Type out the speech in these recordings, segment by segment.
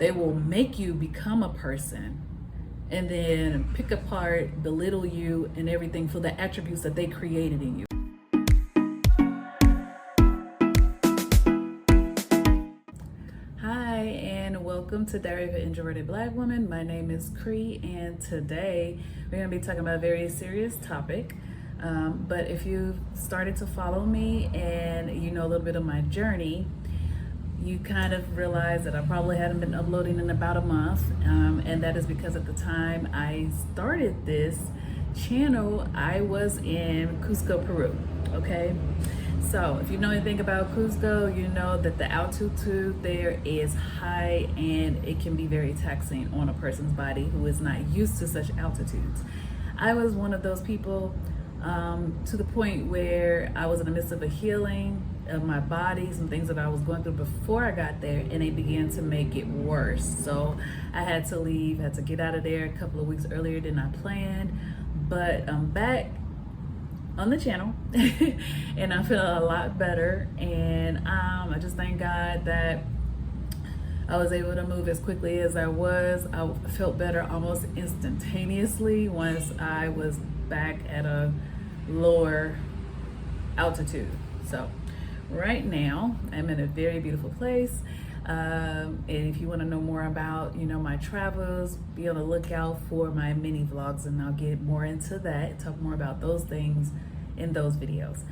They will make you become a person and then pick apart, belittle you and everything for the attributes that they created in you. Hi, and welcome to Diary of an Introverted Black Woman. My name is Cree, and today we're going to be talking about a very serious topic. But if you've started to follow me and you know a little bit of my journey, you kind of realize that I probably hadn't been uploading in about a month, and that is because at the time I started this channel, I was in Cusco, Peru. Okay, so if you know anything about Cusco, you know that the altitude there is high and it can be very taxing on a person's body who is not used to such altitudes. I was one of those people, to the point where I was in the midst of a healing of my body, some things that I was going through before I got there, and they began to make it worse. So I had to leave, had to get out of there a couple of weeks earlier than I planned, but I'm back on the channel and I feel a lot better, and I just thank God that I was able to move as quickly as I was. I felt better almost instantaneously once I was back at a lower altitude. So right now I'm in a very beautiful place, and if you want to know more about my travels, be on the lookout for my mini vlogs, and I'll get more into that, talk more about those things in those videos.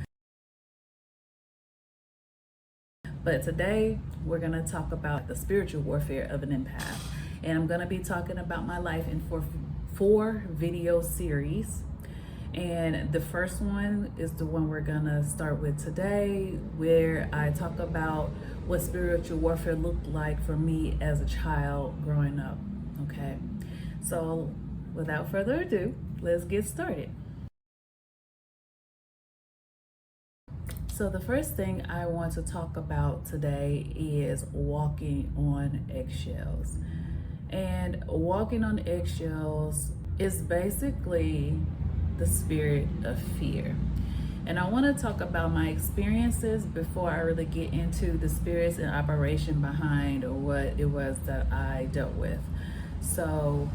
But today we're going to talk about the spiritual warfare of an empath, and I'm going to be talking about my life in four video series. And the first one is the one we're gonna start with today, where I talk about what spiritual warfare looked like for me as a child growing up. Okay, so without further ado, let's get started. So the first thing I want to talk about today is walking on eggshells. And walking on eggshells is basically the spirit of fear. And I want to talk about my experiences before I really get into the spirits and operation behind what it was that I dealt with. So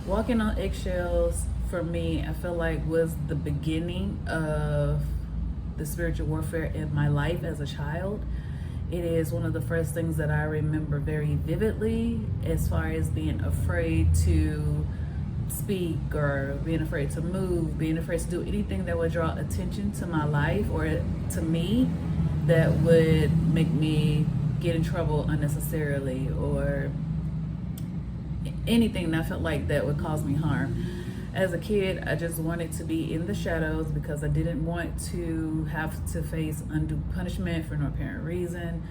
walking on eggshells for me, I feel like was the beginning of the spiritual warfare in my life as a child. It is one of the first things that I remember very vividly, as far as being afraid to speak or being afraid to move, being afraid to do anything that would draw attention to my life or to me that would make me get in trouble unnecessarily, or anything that I felt like that would cause me harm. As a kid, I just wanted to be in the shadows because I didn't want to have to face undue punishment for no apparent reason.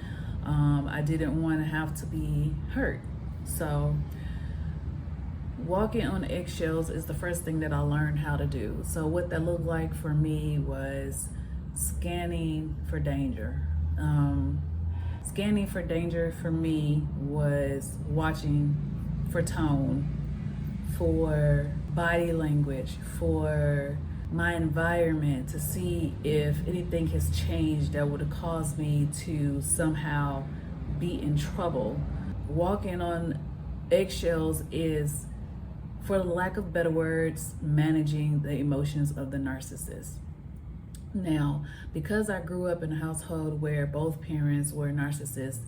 I didn't want to have to be hurt. So walking on eggshells is the first thing that I learned how to do. So what that looked like for me was scanning for danger. Scanning for danger for me was watching for tone, for body language, for my environment, to see if anything has changed that would have caused me to somehow be in trouble. Walking on eggshells is, for the lack of better words, managing the emotions of the narcissist. Now, because I grew up in a household where both parents were narcissists,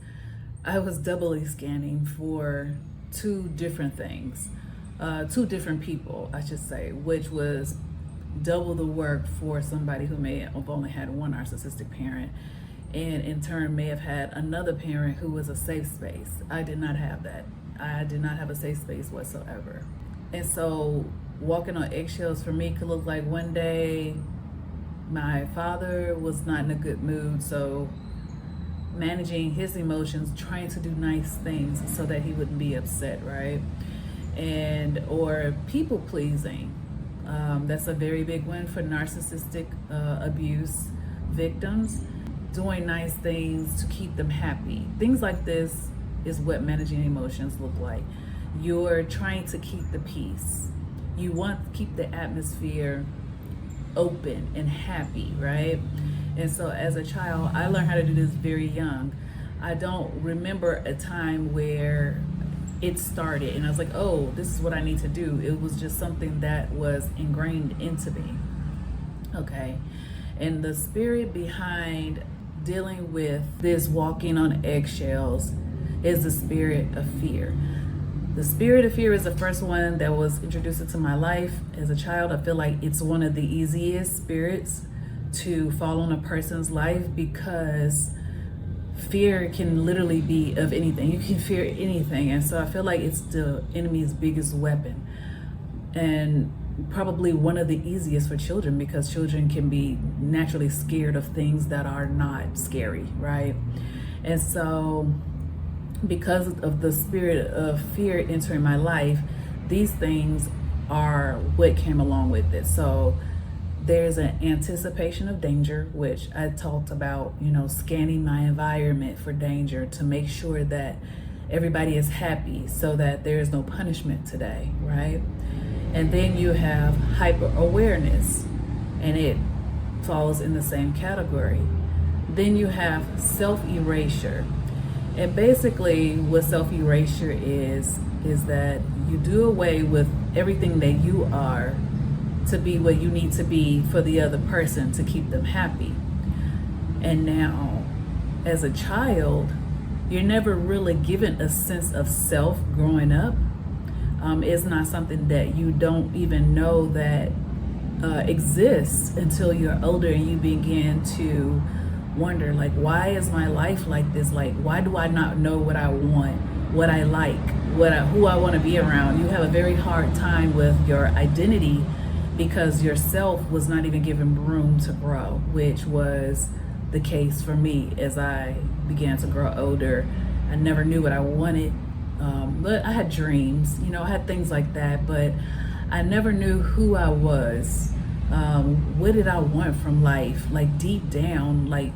I was doubly scanning for two different things, two different people, I should say, which was double the work for somebody who may have only had one narcissistic parent, and in turn may have had another parent who was a safe space. I did not have that. I did not have a safe space whatsoever. And so walking on eggshells for me could look like one day my father was not in a good mood, so managing his emotions, trying to do nice things so that he wouldn't be upset, right? And or people pleasing. That's a very big one for narcissistic abuse victims. Doing nice things to keep them happy. Things like this is what managing emotions look like. You're trying to keep the peace. You want to keep the atmosphere open and happy, right? And so as a child, I learned how to do this very young. I don't remember a time where it started, and I was like, oh, this is what I need to do. It was just something that was ingrained into me. Okay. And the spirit behind dealing with this walking on eggshells is the spirit of fear. The spirit of fear is the first one that was introduced into my life as a child. I feel like it's one of the easiest spirits to fall on a person's life, because fear can literally be of anything. You can fear anything. And so I feel like it's the enemy's biggest weapon, and probably one of the easiest for children, because children can be naturally scared of things that are not scary, right? And so because of the spirit of fear entering my life, these things are what came along with it. So there's an anticipation of danger, which I talked about, scanning my environment for danger to make sure that everybody is happy so that there is no punishment today, right? And then you have hyper awareness, and it falls in the same category. Then you have self-erasure. And basically what self-erasure is that you do away with everything that you are to be what you need to be for the other person to keep them happy. And now, as a child, you're never really given a sense of self growing up. It's not something that you don't even know that exists until you're older, and you begin to wonder, like, why is my life like this? Like, why do I not know what I want, what I like, who I want to be around? You have a very hard time with your identity, because yourself was not even given room to grow, which was the case for me as I began to grow older. I never knew what I wanted, but I had dreams, I had things like that, but I never knew who I was. What did I want from life? Like, deep down, like,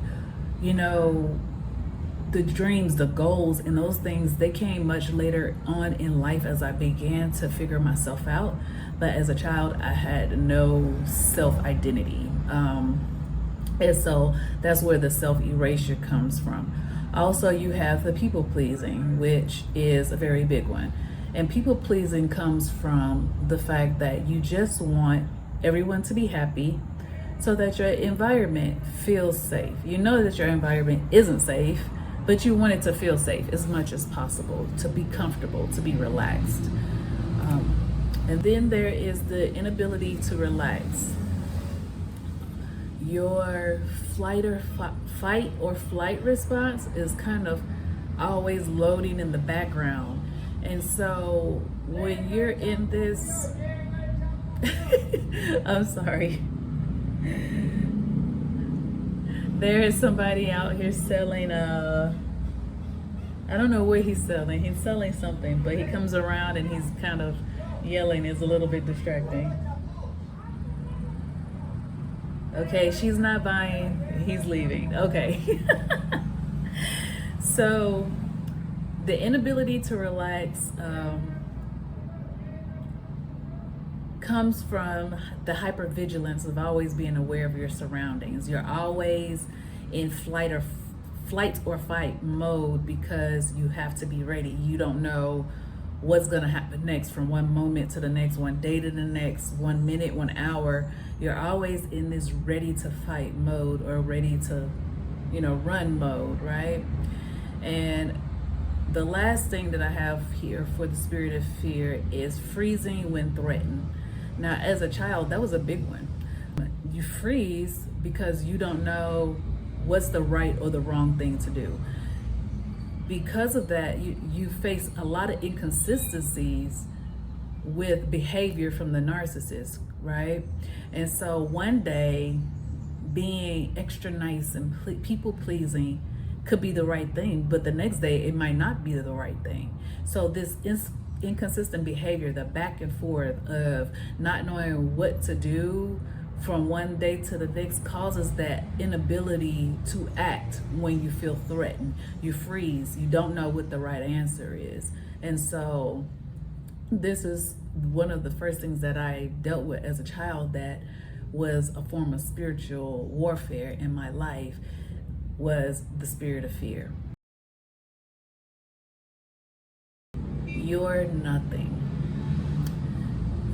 the dreams, the goals, and those things, they came much later on in life as I began to figure myself out. But as a child, I had no self-identity. And so that's where the self-erasure comes from. Also, you have the people-pleasing, which is a very big one. And people-pleasing comes from the fact that you just want everyone to be happy so that your environment feels safe. You know that your environment isn't safe, but you want it to feel safe as much as possible, to be comfortable, to be relaxed. And then there is the inability to relax. Your fight or flight response is kind of always loading in the background. And so when you're in this, I'm sorry. There is somebody out here selling, I don't know what he's selling. He's selling something, but he comes around and he's kind of yelling. It's a little bit distracting. Okay, she's not buying, he's leaving. Okay. So the inability to relax comes from the hypervigilance of always being aware of your surroundings. You're always in flight or fight mode, because you have to be ready. You don't know what's going to happen next, from one moment to the next, one day to the next, 1 minute, 1 hour. You're always in this ready to fight mode, or ready to, run mode, right? And the last thing that I have here for the spirit of fear is freezing when threatened. Now, as a child, that was a big one. You freeze because you don't know what's the right or the wrong thing to do. Because of that, you face a lot of inconsistencies with behavior from the narcissist, right? And so one day, being extra nice and people pleasing could be the right thing, but the next day it might not be the right thing. So this inconsistent behavior, the back and forth of not knowing what to do from one day to the next, causes that inability to act when you feel threatened. You freeze, you don't know what the right answer is. And so this is one of the first things that I dealt with as a child that was a form of spiritual warfare in my life, was the spirit of fear. you're nothing.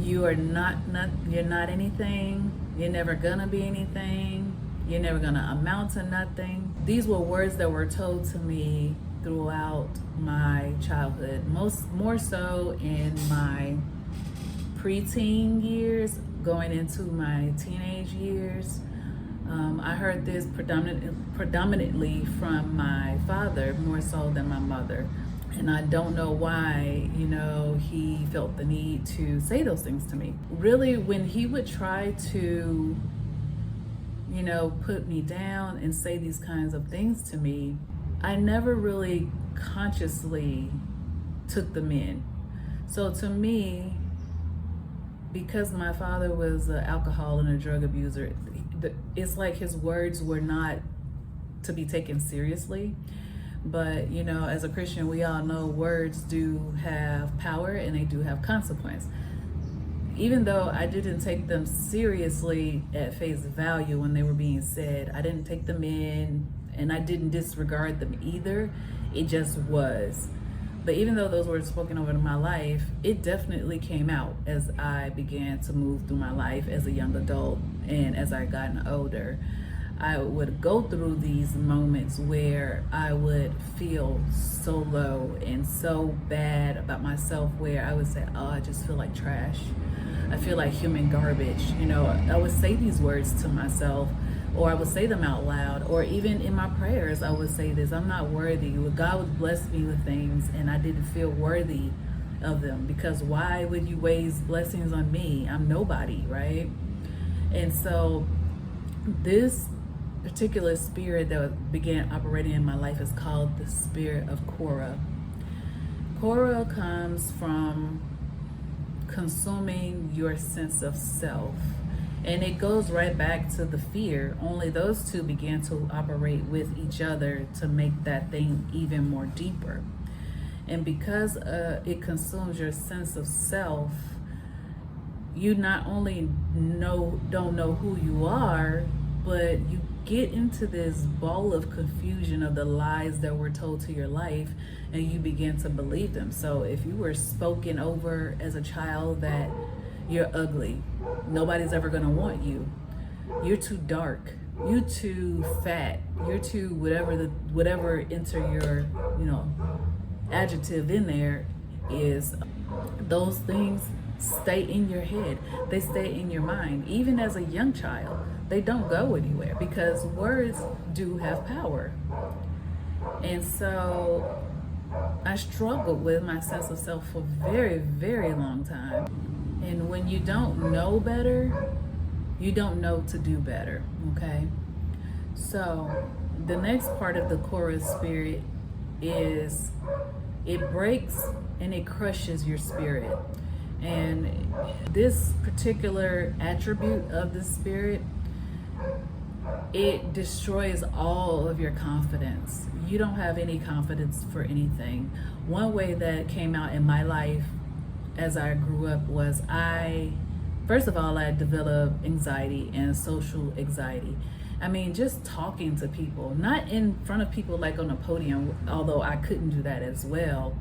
You are you're not anything. You're never gonna be anything. You're never gonna amount to nothing. These were words that were told to me throughout my childhood, more so in my preteen years, going into my teenage years. I heard this predominantly from my father, more so than my mother. And I don't know why, he felt the need to say those things to me. Really, when he would try to, put me down and say these kinds of things to me, I never really consciously took them in. So to me, because my father was an alcohol and a drug abuser, it's like his words were not to be taken seriously. But, as a Christian, we all know words do have power and they do have consequence. Even though I didn't take them seriously at face value when they were being said, I didn't take them in and I didn't disregard them either. It just was. But even though those were spoken over in my life, it definitely came out as I began to move through my life as a young adult and as I gotten older. I would go through these moments where I would feel so low and so bad about myself, where I would say, oh, I just feel like trash. I feel like human garbage. I would say these words to myself, or I would say them out loud, or even in my prayers, I would say this: I'm not worthy. God would bless me with things and I didn't feel worthy of them, because why would you waste blessings on me? I'm nobody, right? And so this particular spirit that began operating in my life is called the spirit of Korah. Korah comes from consuming your sense of self. And it goes right back to the fear. Only those two began to operate with each other to make that thing even more deeper. And because it consumes your sense of self, you not only don't know who you are, but you get into this ball of confusion of the lies that were told to your life, and you begin to believe them. So if you were spoken over as a child that you're ugly, nobody's ever gonna want you, you're too dark, you're too fat, you're too whatever enter your adjective in there is, those things stay in your head, they stay in your mind. Even as a young child, they don't go anywhere, because words do have power. And so I struggled with my sense of self for a very, very long time. And when you don't know better, you don't know to do better, okay? So the next part of the Korah spirit is it breaks and it crushes your spirit. And this particular attribute of the spirit, it destroys all of your confidence. You don't have any confidence for anything. One way that came out in my life as I grew up was first of all, I developed anxiety and social anxiety. I mean, just talking to people, not in front of people like on a podium, although I couldn't do that as well,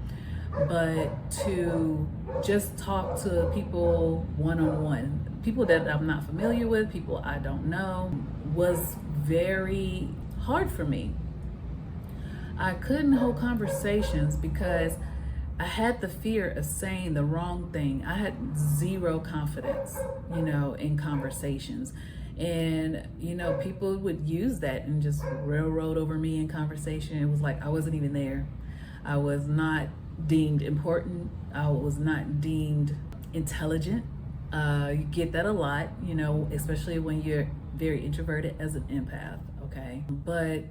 but to just talk to people one-on-one, people that I'm not familiar with, people I don't know, was very hard for me. I couldn't hold conversations because I had the fear of saying the wrong thing. I had zero confidence, in conversations. And, people would use that and just railroad over me in conversation. It was like I wasn't even there. I was not deemed important. I was not deemed intelligent. You get that a lot, especially when you're very introverted as an empath, okay? But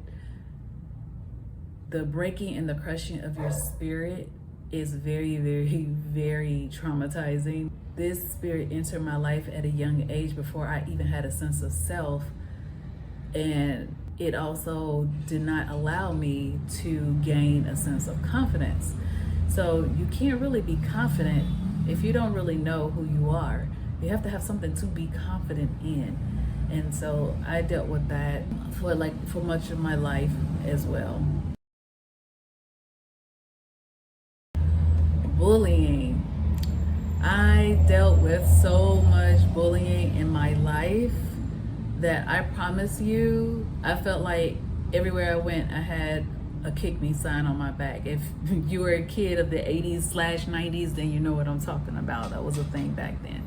the breaking and the crushing of your spirit is very, very, very traumatizing. This spirit entered my life at a young age before I even had a sense of self. And it also did not allow me to gain a sense of confidence. So you can't really be confident if you don't really know who you are. You have to have something to be confident in. And so I dealt with that for much of my life as well. Bullying. I dealt with so much bullying in my life that I promise you, I felt like everywhere I went, I had a kick me sign on my back. If you were a kid of the 80s/90s, then you know what I'm talking about. That was a thing back then.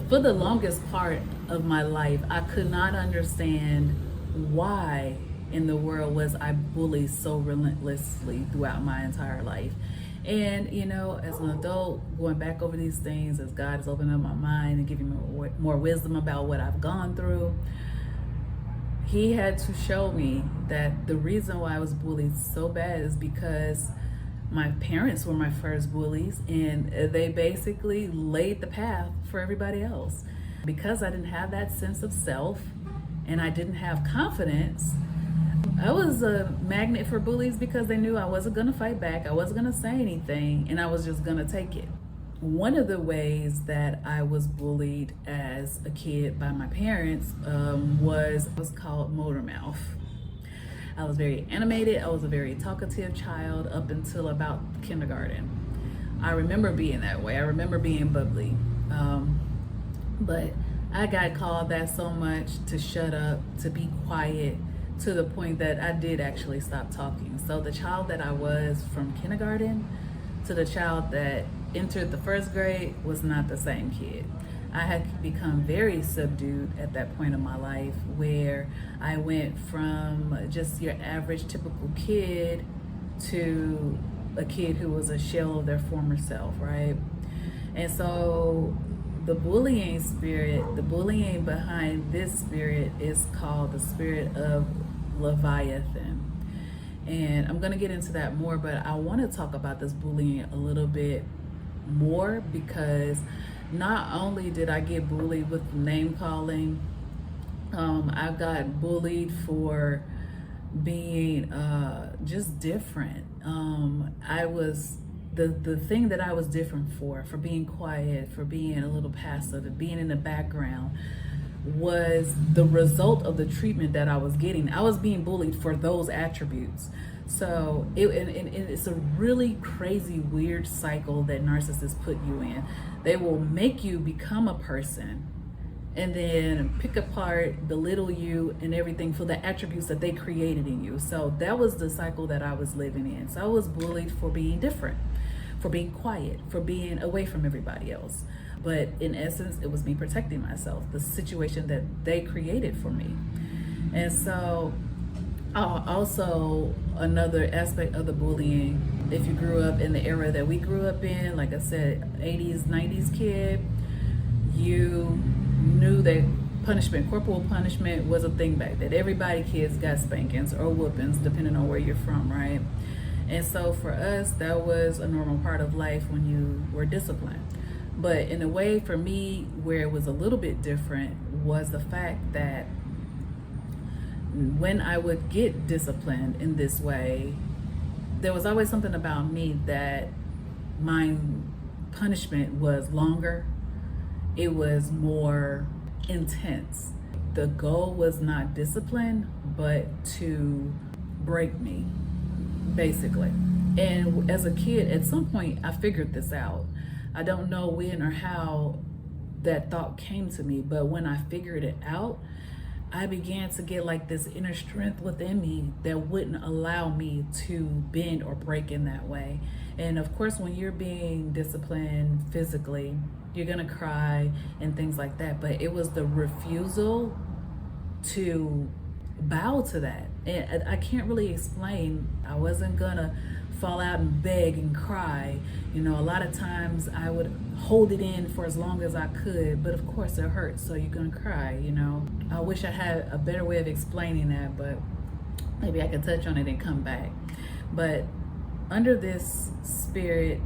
For the longest part of my life, I could not understand why in the world was I bullied so relentlessly throughout my entire life. And you know, as an adult, going back over these things, as God has opened up my mind and giving me more wisdom about what I've gone through, He had to show me that the reason why I was bullied so bad is because my parents were my first bullies, and they basically laid the path for everybody else. Because I didn't have that sense of self and I didn't have confidence, I was a magnet for bullies because they knew I wasn't going to fight back, I wasn't going to say anything, and I was just going to take it. One of the ways that I was bullied as a kid by my parents was called motor mouth. I was very animated, I was a very talkative child up until about kindergarten. I remember being that way, I remember being bubbly. But I got called that so much to shut up, to be quiet, to the point that I did actually stop talking. So the child that I was from kindergarten to the child that entered the first grade was not the same kid. I had become very subdued at that point in my life, where I went from just your average typical kid to a kid who was a shell of their former self, right? And so the bullying spirit, the bullying behind this spirit is called the spirit of Leviathan. And I'm going to get into that more, but I want to talk about this bullying a little bit more, because not only did I get bullied with name calling, I got bullied for being just different. I was the thing that I was different for being quiet, for being a little passive, and being in the background, was the result of the treatment that I was getting. I was being bullied for those attributes. So it's a really crazy, weird cycle that narcissists put you in. They will make you become a person and then pick apart, belittle you and everything for the attributes that they created in you. So that was the cycle that I was living in. So I was bullied for being different, for being quiet, for being away from everybody else. But in essence, it was me protecting myself, the situation that they created for me. And so also another aspect of the bullying, if you grew up in the era that we grew up in, like I said, 80s, 90s kid, you knew that punishment, corporal punishment, was a thing back then. Everybody, kids got spankings or whoopings, depending on where you're from, right? And so for us, that was a normal part of life when you were disciplined. But in a way, for me, where it was a little bit different was the fact that when I would get disciplined in this way, there was always something about me that my punishment was longer. It was more intense. The goal was not discipline, but to break me, basically. And as a kid, at some point, I figured this out. I don't know when or how that thought came to me, but when I figured it out, I began to get like this inner strength within me that wouldn't allow me to bend or break in that way. And of course, when you're being disciplined physically, you're gonna cry and things like that, but it was the refusal to bow to that. And I can't really explain. I wasn't gonna fall out and beg and cry. You know, a lot of times I would hold it in for as long as I could, but of course it hurts, so you're gonna cry, you know. I wish I had a better way of explaining that, but maybe I could touch on it and come back. But under this spirit,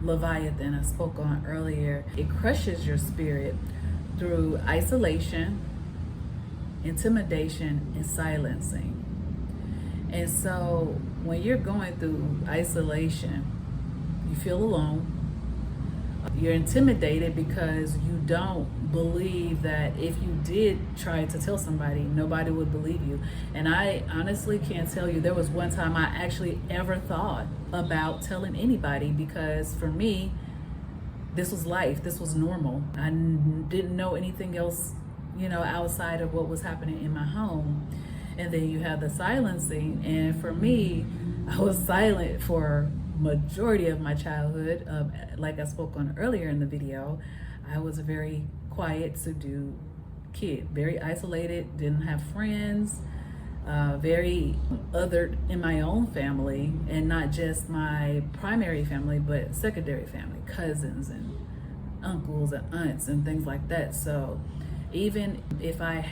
Leviathan, I spoke on earlier, it crushes your spirit through isolation, intimidation, and silencing. And so when you're going through isolation, you feel alone. You're intimidated because you don't believe that if you did try to tell somebody, nobody would believe you. And I honestly can't tell you, there was one time I actually ever thought about telling anybody, because for me, this was life, this was normal. I didn't know anything else, outside of what was happening in my home. And then you have the silencing, and for me, I was silent for majority of my childhood. Like I spoke on earlier in the video, I was a very quiet, subdued kid, very isolated, didn't have friends, very othered in my own family, and not just my primary family, but secondary family, cousins and uncles and aunts and things like that. So even if I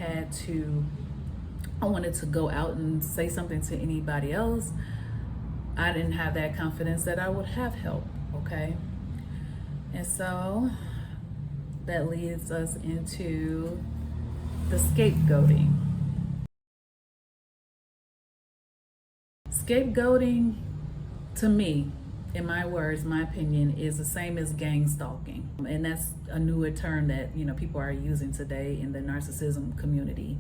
wanted to go out and say something to anybody else, I didn't have that confidence that I would have help, okay? And so that leads us into the scapegoating. Scapegoating, to me, in my words, my opinion, is the same as gang stalking. And that's a newer term that, people are using today in the narcissism community.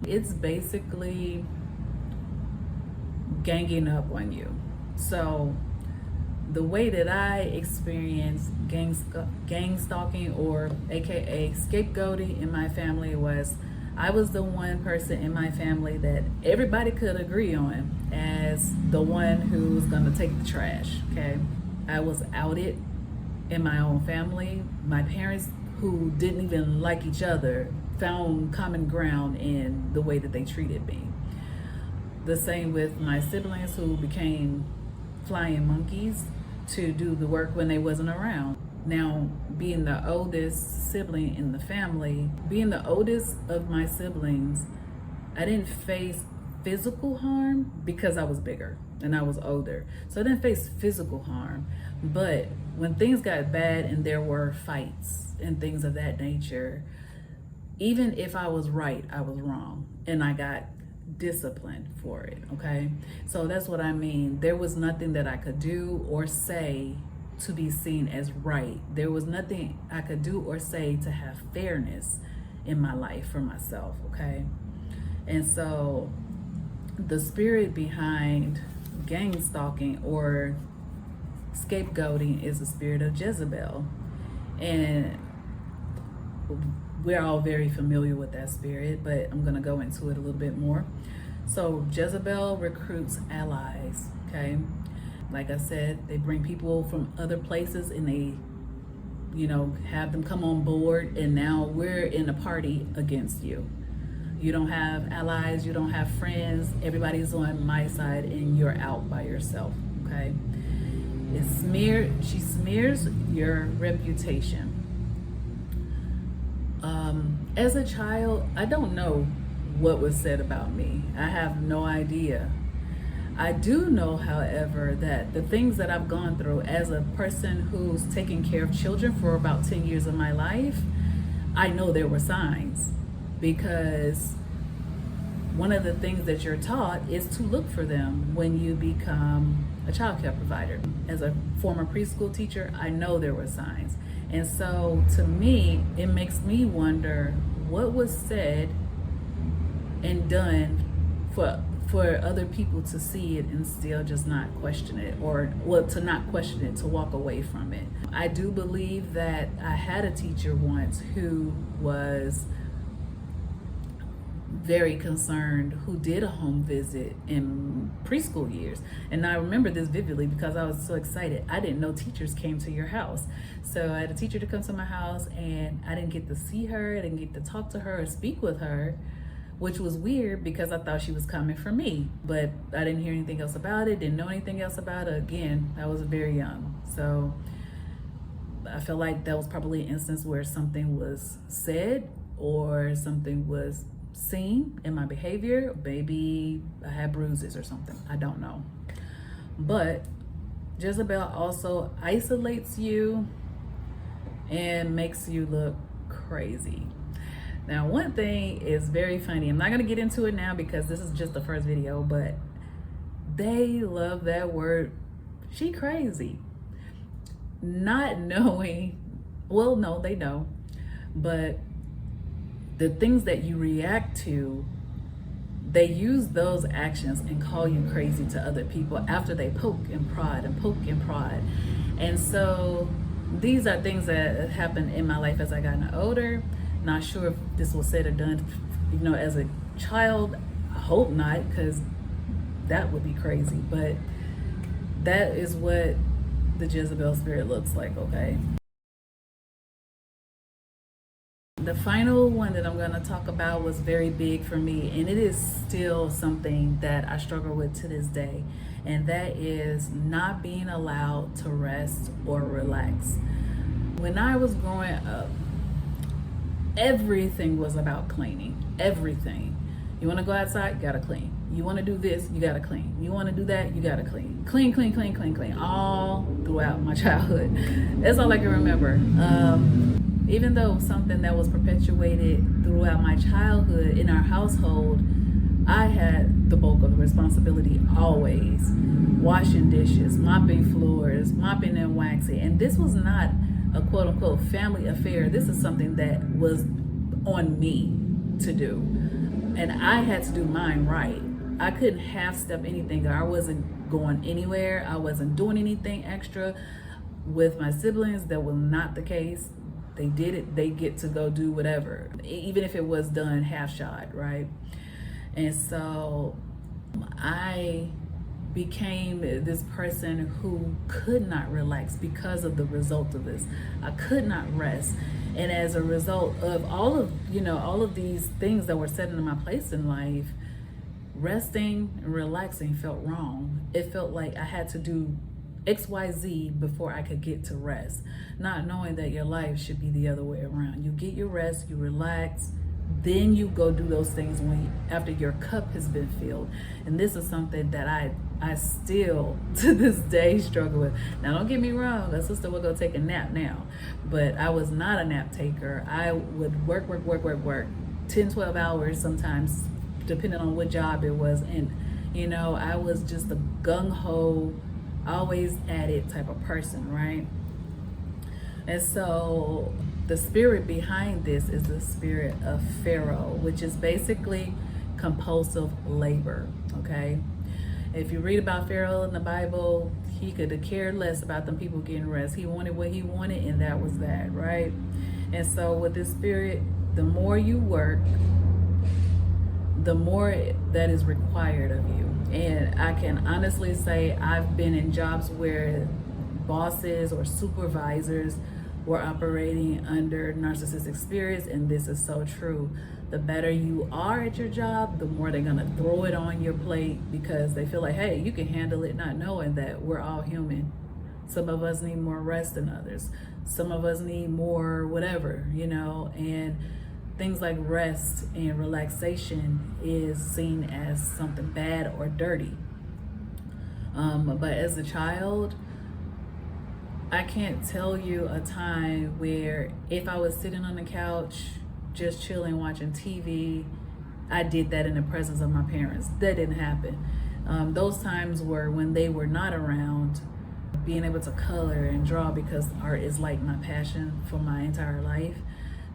It's basically ganging up on you. So the way that I experienced gang stalking, or AKA scapegoating, in my family was, I was the one person in my family that everybody could agree on as the one who was gonna take the trash, okay? I was outed in my own family. My parents, who didn't even like each other, found common ground in the way that they treated me. The same with my siblings, who became flying monkeys to do the work when they wasn't around. Now, being the oldest sibling in the family, being the oldest of my siblings, I didn't face physical harm because I was bigger and I was older. So I didn't face physical harm. But when things got bad and there were fights and things of that nature, even if I was right, I was wrong, and I got disciplined for it, okay? So that's what I mean. There was nothing that I could do or say to be seen as right. There was nothing I could do or say to have fairness in my life for myself, okay? And so the spirit behind gang stalking or scapegoating is the spirit of Jezebel. And we're all very familiar with that spirit, but I'm gonna go into it a little bit more. So Jezebel recruits allies, okay? Like I said, they bring people from other places and they, have them come on board, and now we're in a party against you. You don't have allies, you don't have friends, everybody's on my side and you're out by yourself, okay? She smears your reputation. As a child, I don't know what was said about me. I have no idea. I do know, however, that the things that I've gone through as a person who's taken care of children for about 10 years of my life, I know there were signs, because one of the things that you're taught is to look for them when you become a child care provider. As a former preschool teacher, I know there were signs. And so to me, it makes me wonder what was said and done for other people to see it and still just not question it, or to not question it, to walk away from it. I do believe that I had a teacher once who was very concerned, who did a home visit in preschool years. And I remember this vividly because I was so excited. I didn't know teachers came to your house. So I had a teacher to come to my house, and I didn't get to see her, I didn't get to talk to her or speak with her, which was weird because I thought she was coming for me. But I didn't hear anything else about it, didn't know anything else about it. Again, I was very young. So I feel like that was probably an instance where something was said or something was seen in my behavior. Maybe I had bruises or something, I don't know. But Jezebel also isolates you and makes you look crazy. Now, one thing is very funny. I'm not gonna get into it now because this is just the first video, but they love that word, she crazy. not knowing, well, no, they know, but the things that you react to, they use those actions and call you crazy to other people after they poke and prod and poke and prod. And so these are things that happened in my life as I got older. Not sure if this was said or done, as a child. I hope not, because that would be crazy. But that is what the Jezebel spirit looks like, okay? The final one that I'm going to talk about was very big for me, and it is still something that I struggle with to this day, and that is not being allowed to rest or relax. When I was growing up, everything was about cleaning. Everything. You want to go outside, you gotta clean. You want to do this, you gotta clean. You want to do that, you gotta clean. Clean, clean, clean, clean, clean. All throughout my childhood. That's all I can remember. Even though something that was perpetuated throughout my childhood in our household, I had the bulk of the responsibility always. Washing dishes, mopping floors, mopping and waxing. And this was not a quote unquote family affair. This is something that was on me to do. And I had to do mine right. I couldn't half step anything. I wasn't going anywhere. I wasn't doing anything extra. With my siblings, that was not the case. They did it, they get to go do whatever, even if it was done half shot, right? And so I became this person who could not relax because of the result of this. I could not rest. And as a result of all of these things that were set into my place in life, resting and relaxing felt wrong. It felt like I had to do XYZ before I could get to rest, not knowing that your life should be the other way around. You get your rest, you relax, then you go do those things after your cup has been filled. And this is something that I still to this day struggle with. Now don't get me wrong, a sister will go take a nap now, but I was not a nap taker. I would work 10, 12 hours sometimes, depending on what job it was. And I was just a gung-ho, always at it type of person, right? And so the spirit behind this is the spirit of Pharaoh, which is basically compulsive labor, okay? If you read about Pharaoh in the Bible, he could have cared less about them people getting rest. He wanted what he wanted, and that was that, right? And so with this spirit, the more you work, the more that is required of you. And I can honestly say I've been in jobs where bosses or supervisors were operating under narcissistic spirits, and this is so true. The better you are at your job, the more they're gonna throw it on your plate because they feel like, hey, you can handle it, not knowing that we're all human. Some of us need more rest than others. Some of us need more whatever, and things like rest and relaxation is seen as something bad or dirty. But as a child, I can't tell you a time where if I was sitting on the couch, just chilling, watching TV, I did that in the presence of my parents. That didn't happen. Those times were when they were not around, being able to color and draw, because art is like my passion for my entire life.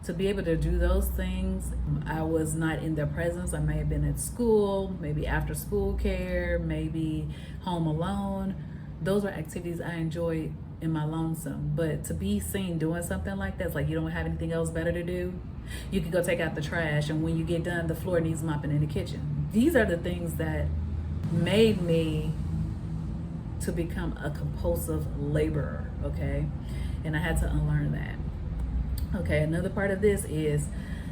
To be able to do those things, I was not in their presence. I may have been at school, maybe after school care, maybe home alone. Those were activities I enjoyed in my lonesome. But to be seen doing something like that, it's like you don't have anything else better to do. You could go take out the trash, and when you get done, the floor needs mopping in the kitchen. These are the things that made me to become a compulsive laborer, okay? And I had to unlearn that. Okay, another part of this is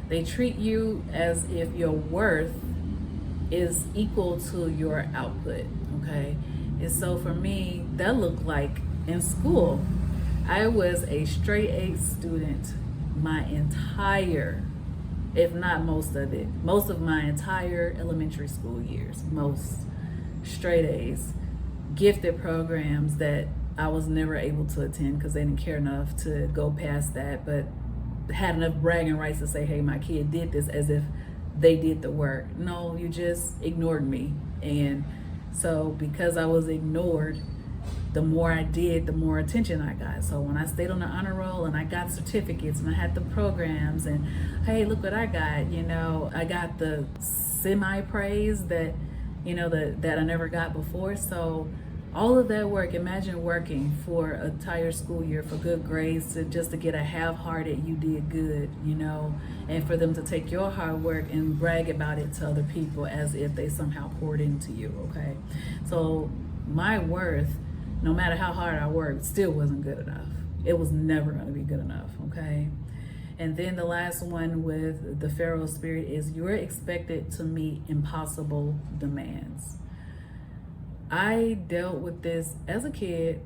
they treat you as if your worth is equal to your output, okay? And so for me, that looked like in school, I was a straight A student my entire, if not most of my entire elementary school years, most straight A's, gifted programs that I was never able to attend because they didn't care enough to go past that, but had enough bragging rights to say, hey, my kid did this, as if they did the work. No, you just ignored me. And so because I was ignored, the more I did, the more attention I got. So when I stayed on the honor roll and I got certificates and I had the programs and hey, look what I got, I got the semi praise that, that I never got before. So all of that work, imagine working for an entire school year for good grades just to get a half-hearted you did good, and for them to take your hard work and brag about it to other people as if they somehow poured into you, okay? So my worth, no matter how hard I worked, still wasn't good enough. It was never going to be good enough, okay? And then the last one with the Pharaoh spirit is you're expected to meet impossible demands. I dealt with this as a kid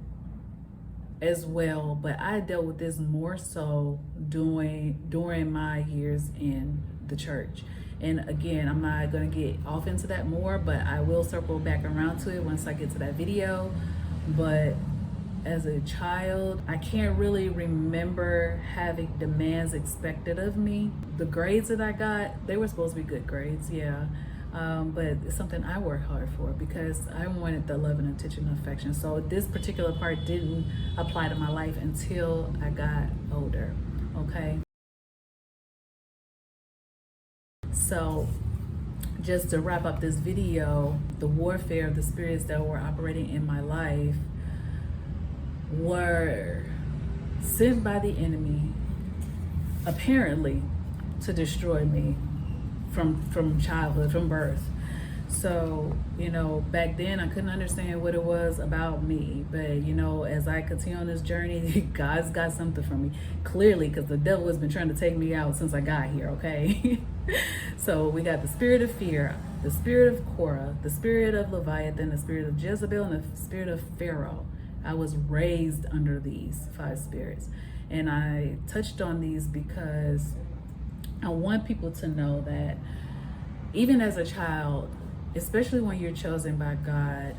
as well, but I dealt with this more so during my years in the church. And again, I'm not going to get off into that more, but I will circle back around to it once I get to that video. But as a child, I can't really remember having demands expected of me. The grades that I got, they were supposed to be good grades, yeah. But it's something I worked hard for because I wanted the love and attention and affection. So this particular part didn't apply to my life until I got older, okay? So just to wrap up this video, the warfare of the spirits that were operating in my life were sent by the enemy, apparently, to destroy me from childhood, from birth. So, back then I couldn't understand what it was about me. But, as I continue on this journey, God's got something for me. Clearly, because the devil has been trying to take me out since I got here, okay? So we got the spirit of fear, the spirit of Korah, the spirit of Leviathan, the spirit of Jezebel, and the spirit of Pharaoh. I was raised under these 5 spirits. And I touched on these because I want people to know that even as a child, especially when you're chosen by God,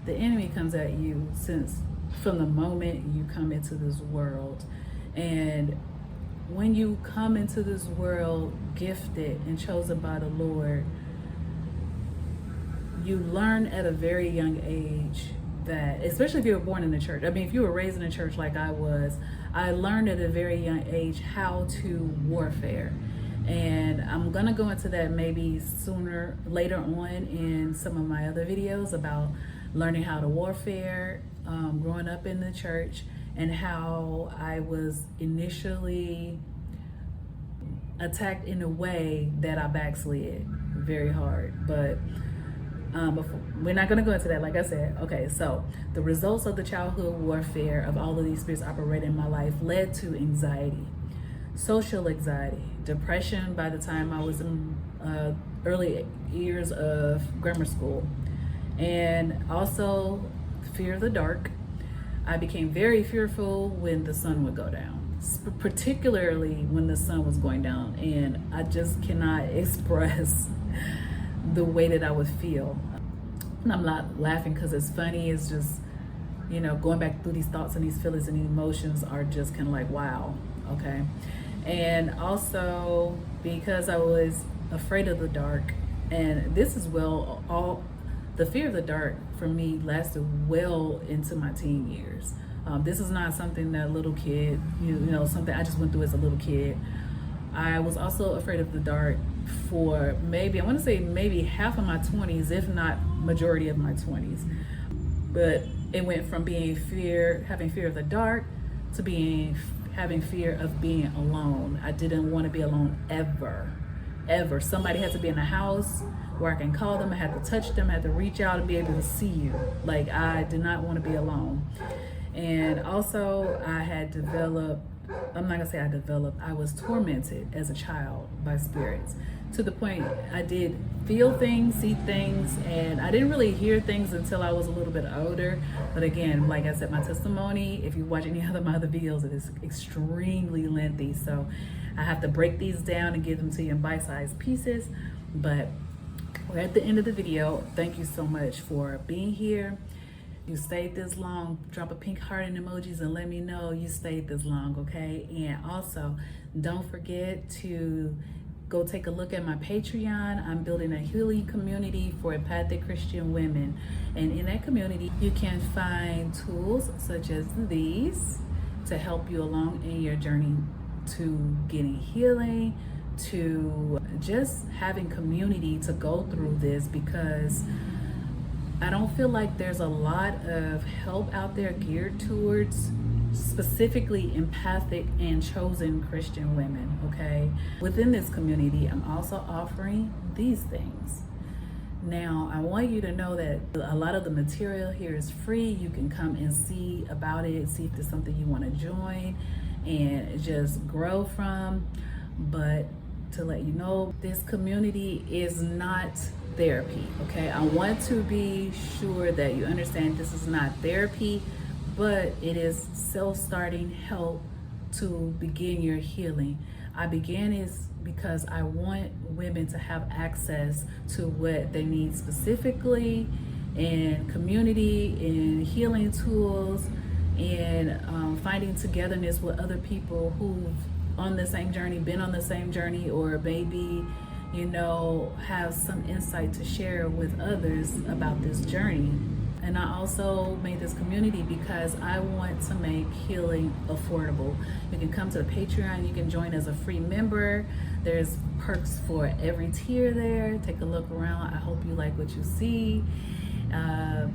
the enemy comes at you from the moment you come into this world. And when you come into this world gifted and chosen by the Lord, you learn at a very young age that, especially if you were born in the church, if you were raised in a church like I was, I learned at a very young age how to warfare. And I'm gonna go into that maybe later on in some of my other videos about learning how to warfare, growing up in the church, and how I was initially attacked in a way that I backslid very hard. But we're not going to go into that, like I said. Okay, so the results of the childhood warfare of all of these spirits operating in my life led to anxiety, social anxiety, depression by the time I was in early years of grammar school, and also fear of the dark. I became very fearful when the sun would go down, particularly when the sun was going down, and I just cannot express the way that I would feel. And I'm not laughing because it's funny, it's just, going back through these thoughts and these feelings and emotions are just kind of like, wow, okay. And also because I was afraid of the dark, and this is the fear of the dark for me lasted well into my teen years. This is not something that a little kid, something I just went through as a little kid. I was also afraid of the dark for maybe half of my 20s, if not majority of my 20s. But it went from having fear of the dark to having fear of being alone. I didn't want to be alone ever. Somebody had to be in the house where I can call them, I had to touch them, I had to reach out and be able to see you. Like, I did not want to be alone. And also I had developed, I was tormented as a child by spirits, to the point I did feel things, see things, and I didn't really hear things until I was a little bit older. But again, like I said, my testimony, if you watch any of my other videos, it is extremely lengthy. So I have to break these down and give them to you in bite-sized pieces. But we're at the end of the video. Thank you so much for being here. You stayed this long, drop a pink heart and emojis and let me know you stayed this long, okay? And also, don't forget to go take a look at my Patreon. I'm building a healing community for empathic Christian women. And in that community, you can find tools such as these to help you along in your journey to getting healing, to just having community to go through this, because I don't feel like there's a lot of help out there geared towards specifically empathic and chosen Christian women, okay? Within this community, I'm also offering these things. Now, I want you to know that a lot of the material here is free. You can come and see about it, see if there's something you want to join and just grow from. But to let you know, this community is not therapy, okay? I want to be sure that you understand this is not therapy, but it is self-starting help to begin your healing. I began is because I want women to have access to what they need specifically in community, in healing tools, and finding togetherness with other people who've on the same journey, been on the same journey, or maybe, you know, have some insight to share with others about this journey. And I also made this community because I want to make healing affordable. You can come to the Patreon, you can join as a free member. There's perks for every tier there. Take a look around. I hope you like what you see.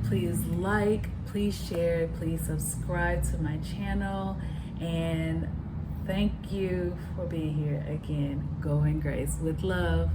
Please like, please share, please subscribe to my channel. And thank you for being here again. Go in grace with love.